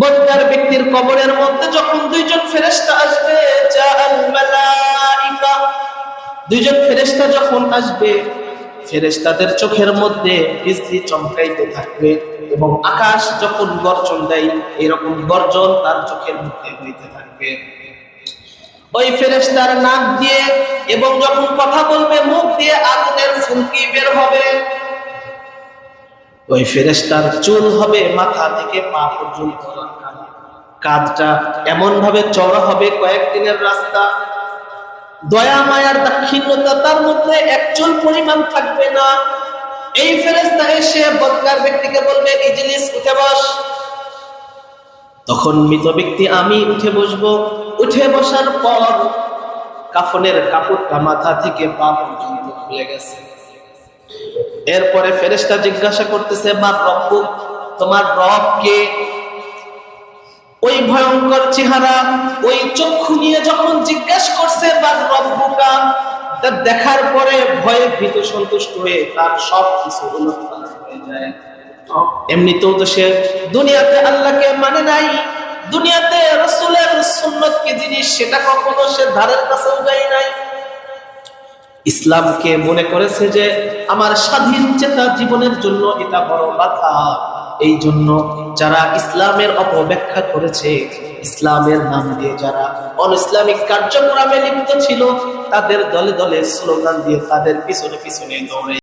বদকার ব্যক্তির কবরের মধ্যে যখন দুইজন ফেরেশতা আসবে, জাআল মালাইকা, দুইজন ফেরেশতা যখন আসবে, ফেরেশতাদের চোখের মধ্যে বিজলি চমকাইতে থাকবে এবং আকাশ যখন গর্জন দেয় এরকম গর্জন তার চোখের মধ্যে হইতে থাকবে। ওই ফেরেশতার নাক দিয়ে এবং যখন কথা বলবে মুখ দিয়ে আগুনের ফুলকি বের হবে। ওই ফেরেশতার চুল হবে মাথা থেকে পা পর্যন্ত, কাঁধটা এমন ভাবে চওড়া হবে কয়েকদিনের রাস্তা। দয়া মায়ার দাক্ষিণ্যতা তার মধ্যে এক চুল পরিমাণ থাকবে না। এই ফেরেশতা এসে বদকার ব্যক্তিকে বলবে, ইজলিস, উঠে বস। তখন মৃত ব্যক্তি আমি উঠে বসবো। উঠে বসার পর কাফনের কাপড়টা মাথা থেকে পা পর্যন্ত খুলে গেছে। এরপরে ফেরেশতা জিজ্ঞাসা করতেছে, মা রব্বুক, তোমার রব কে? ওই ভয়ঙ্কর চেহারা, ওই চক্ষু নিয়ে যখন জিজ্ঞাসা করছে বা রব্বুকা, তা দেখার পরে ভয়ে ভীত সন্তুষ্ট হয়ে তার সব কিছু উলটপালট হয়ে যায়। এমনিতেও তো সে দুনিয়াতে আল্লাহকে মানে নাই, দুনিয়াতে রাসূলের সুন্নাত কি জিনিস সেটা কখনো সে ধারের কাছেও যায় নাই। ইসলামকে মনে করেছে যে আমার স্বাধীন চেতা জীবনের জন্য এটা বড় বাধা। এই জন্য যারা ইসলামের অপব্যাখ্যা করেছে, ইসলামের নাম দিয়ে যারা অনইসলামিক কার্যক্রমে লিপ্ত ছিল, তাদের দলে দলে স্লোগান দিয়ে তাদের পিছনে পিছনে দৌড়ে